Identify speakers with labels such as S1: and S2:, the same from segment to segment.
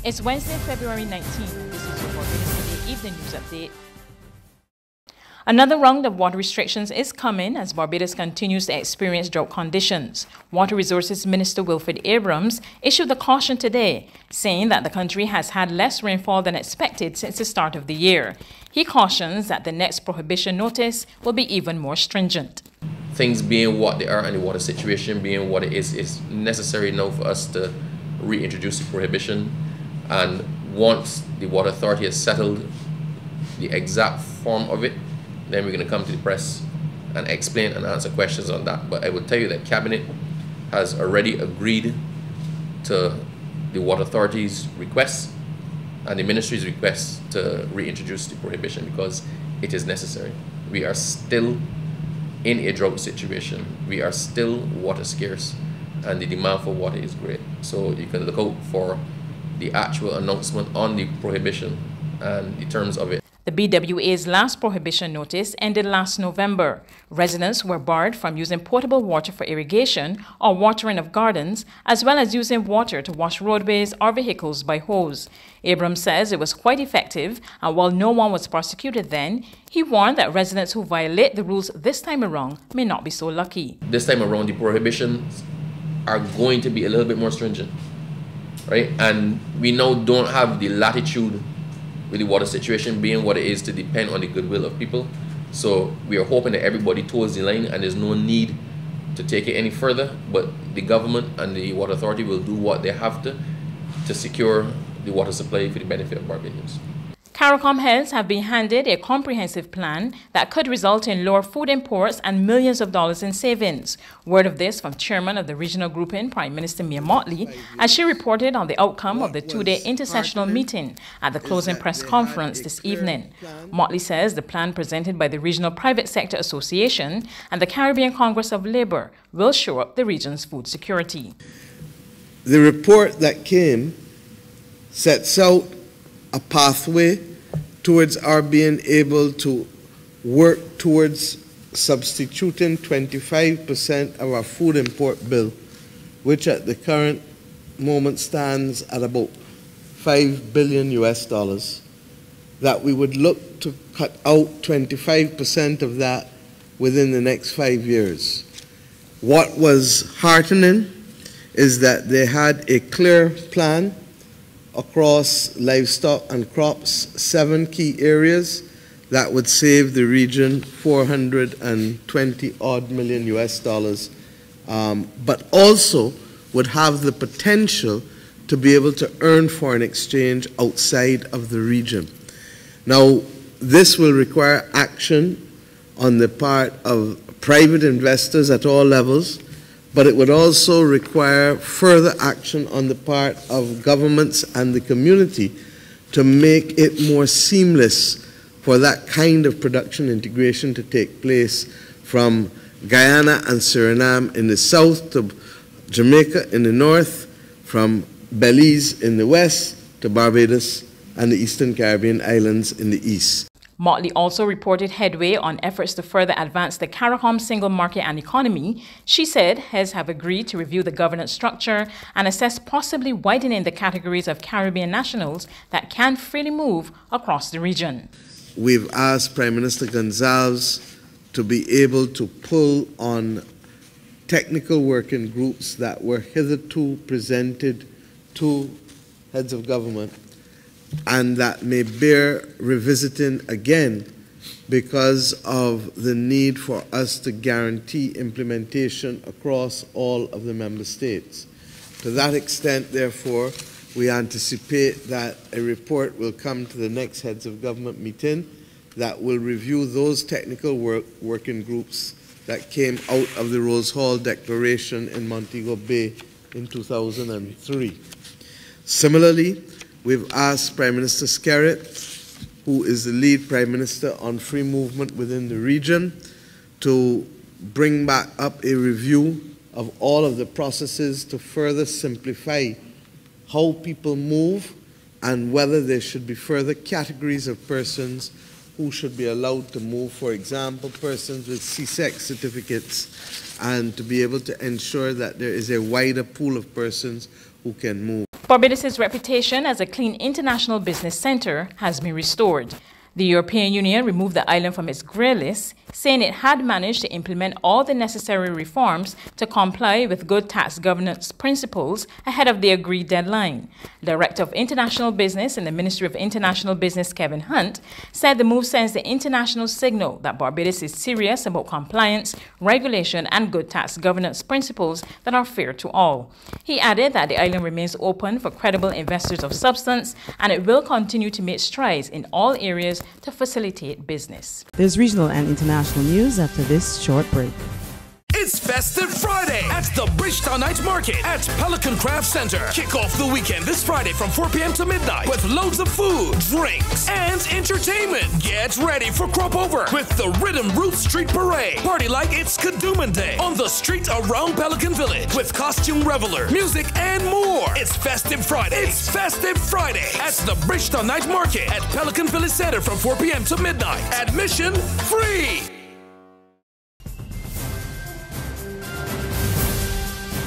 S1: It's Wednesday, February 19th, and this is your Barbados Today Evening News Update. Another round of water restrictions is coming as Barbados continues to experience drought conditions. Water Resources Minister Wilfred Abrams issued the caution today, saying that the country has had less rainfall than expected since the start of the year. He cautions that the next prohibition notice will be even more stringent.
S2: Things being what they are and the water situation being what it is necessary now for us to reintroduce the prohibition. And once the Water Authority has settled the exact form of it, then we're going to come to the press and explain and answer questions on that. But I will tell you that Cabinet has already agreed to the Water Authority's request and the Ministry's request to reintroduce the prohibition because it is necessary. We are still in a drought situation. We are still water scarce and the demand for water is great. So you can look out for the actual announcement on the prohibition and the terms of it.
S1: The BWA's last prohibition notice ended last November. Residents were barred from using potable water for irrigation or watering of gardens, as well as using water to wash roadways or vehicles by hose. Abrams says it was quite effective, and while no one was prosecuted then, he warned that residents who violate the rules this time around may not be so lucky.
S2: This time around, the prohibitions are going to be a little bit more stringent, right? And we now don't have the latitude with the water situation being what it is to depend on the goodwill of people. So we are hoping that everybody toes the line and there's no need to take it any further, but the government and the Water Authority will do what they have to secure the water supply for the benefit of Barbadians.
S1: CARICOM heads have been handed a comprehensive plan that could result in lower food imports and millions of dollars in savings. Word of this from Chairman of the Regional Grouping, Prime Minister Mia Motley, as she reported on the outcome of the two-day intersessional meeting at the closing press conference this evening. Motley says the plan presented by the Regional Private Sector Association and the Caribbean Congress of Labour will shore up the region's food security.
S3: The report that came sets out a pathway towards our being able to work towards substituting 25% of our food import bill, which at the current moment stands at about $5 billion US, that we would look to cut out 25% of that within the next 5 years. What was heartening is that they had a clear plan across livestock and crops, 7 key areas that would save the region $420 odd million US, but also would have the potential to be able to earn foreign exchange outside of the region. Now, this will require action on the part of private investors at all levels, but it would also require further action on the part of governments and the community to make it more seamless for that kind of production integration to take place from Guyana and Suriname in the south to Jamaica in the north, from Belize in the west to Barbados and the Eastern Caribbean islands in the east.
S1: Motley also reported headway on efforts to further advance the CARICOM single market and economy. She said heads have agreed to review the governance structure and assess possibly widening the categories of Caribbean nationals that can freely move across the region.
S3: We've asked Prime Minister Gonzalez to be able to pull on technical working groups that were hitherto presented to heads of government and that may bear revisiting again because of the need for us to guarantee implementation across all of the member states. To that extent, therefore, we anticipate that a report will come to the next heads of government meeting that will review those technical working groups that came out of the Rose Hall Declaration in Montego Bay in 2003. Similarly, we've asked Prime Minister Skerritt, who is the lead Prime Minister on free movement within the region, to bring back up a review of all of the processes to further simplify how people move and whether there should be further categories of persons who should be allowed to move, for example, persons with CSEC certificates, and to be able to ensure that there is a wider pool of persons who can move.
S1: Barbados' reputation as a clean international business center has been restored. The European Union removed the island from its grey list, saying it had managed to implement all the necessary reforms to comply with good tax governance principles ahead of the agreed deadline. Director of International Business in the Ministry of International Business, Kevin Hunt, said the move sends the international signal that Barbados is serious about compliance, regulation, and good tax governance principles that are fair to all. He added that the island remains open for credible investors of substance, and it will continue to make strides in all areas to facilitate business.
S4: There's regional and international news after this short break.
S5: It's Festive Friday at the Bridgetown Night Market at Pelican Craft Center. Kick off the weekend this Friday from 4 p.m. to midnight with loads of food, drinks, and entertainment. Get ready for Crop Over with the Rhythm Roots Street Parade. Party like it's Kadooman Day on the street around Pelican Village with costume reveler, music, and more. It's Festive Friday. It's Festive Friday at the Bridgetown Night Market at Pelican Village Center from 4 p.m. to midnight. Admission free.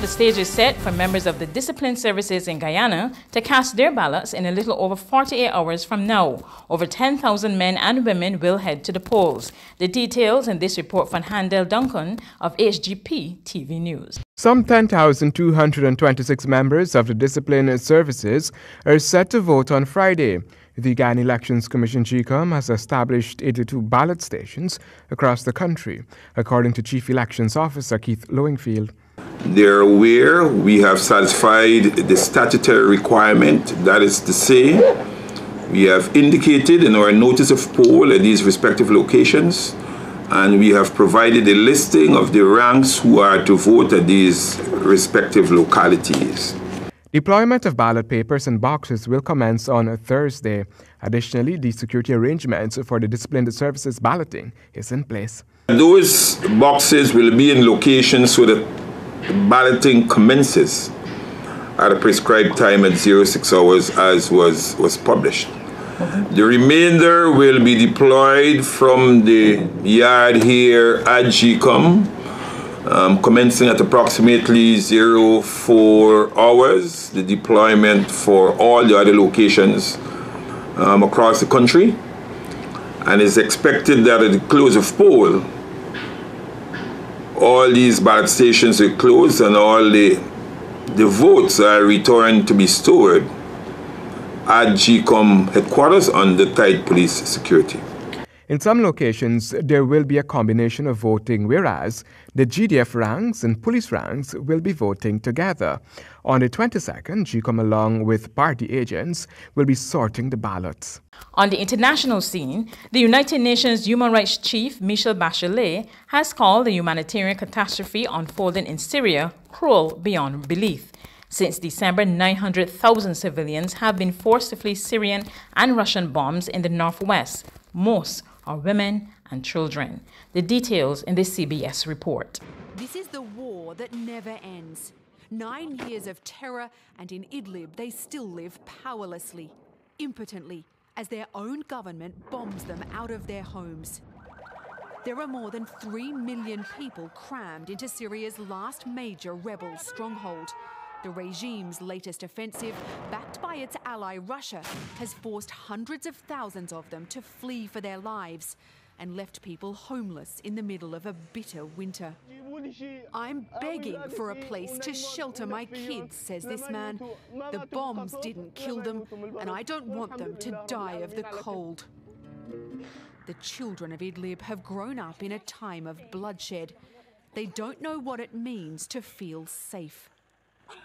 S1: The stage is set for members of the discipline services in Guyana to cast their ballots in a little over 48 hours from now. Over 10,000 men and women will head to the polls. The details in this report from Handel Duncan of HGP TV News.
S6: Some 10,226 members of the discipline services are set to vote on Friday. The Guyana Elections Commission CARICOM has established 82 ballot stations across the country, according to Chief Elections Officer Keith Lowingfield.
S7: They're aware we have satisfied the statutory requirement, that is to say, we have indicated in our notice of poll at these respective locations, and we have provided a listing of the ranks who are to vote at these respective localities.
S6: Deployment of ballot papers and boxes will commence on Thursday. Additionally, the security arrangements for the disciplined services balloting is in place.
S7: Those boxes will be in locations so that balloting commences at a prescribed time at 06 hours as was published. The remainder will be deployed from the yard here at GCOM, commencing at approximately 04 hours, the deployment for all the other locations across the country, and is expected that at the close of poll, all these ballot stations are closed and all the votes are returned to be stored at GCOM headquarters under tight police security.
S6: In some locations, there will be a combination of voting, whereas the GDF ranks and police ranks will be voting together. On the 22nd, GCOM, along with party agents, will be sorting the ballots.
S1: On the international scene, the United Nations Human Rights Chief Michelle Bachelet has called the humanitarian catastrophe unfolding in Syria cruel beyond belief. Since December, 900,000 civilians have been forced to flee Syrian and Russian bombs in the northwest. Most are women and children. The details in this CBS report.
S8: This is the war that never ends. 9 years of terror, and in Idlib they still live powerlessly, impotently, as their own government bombs them out of their homes. There are more than 3 million people crammed into Syria's last major rebel stronghold. The regime's latest offensive, backed by its ally Russia, has forced hundreds of thousands of them to flee for their lives and left people homeless in the middle of a bitter winter. I'm begging for a place to shelter my kids, says this man. The bombs didn't kill them, and I don't want them to die of the cold. The children of Idlib have grown up in a time of bloodshed. They don't know what it means to feel safe.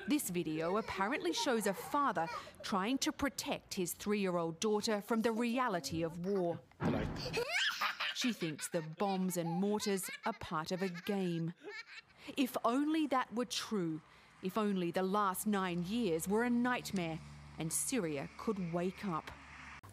S8: This video apparently shows a father trying to protect his 3-year-old daughter from the reality of war. She thinks the bombs and mortars are part of a game. If only that were true. If only the last 9 years were a nightmare and Syria could wake up.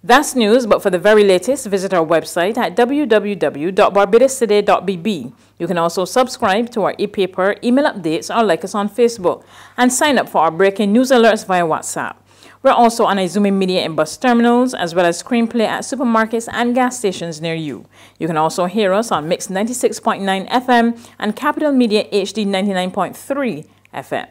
S1: That's news, but for the very latest, visit our website at www.barbadostoday.bb. You can also subscribe to our e-paper, email updates, or like us on Facebook, and sign up for our breaking news alerts via WhatsApp. We're also on Izumi Media in bus terminals, as well as screenplay at supermarkets and gas stations near you. You can also hear us on Mix 96.9 FM and Capital Media HD 99.3 FM.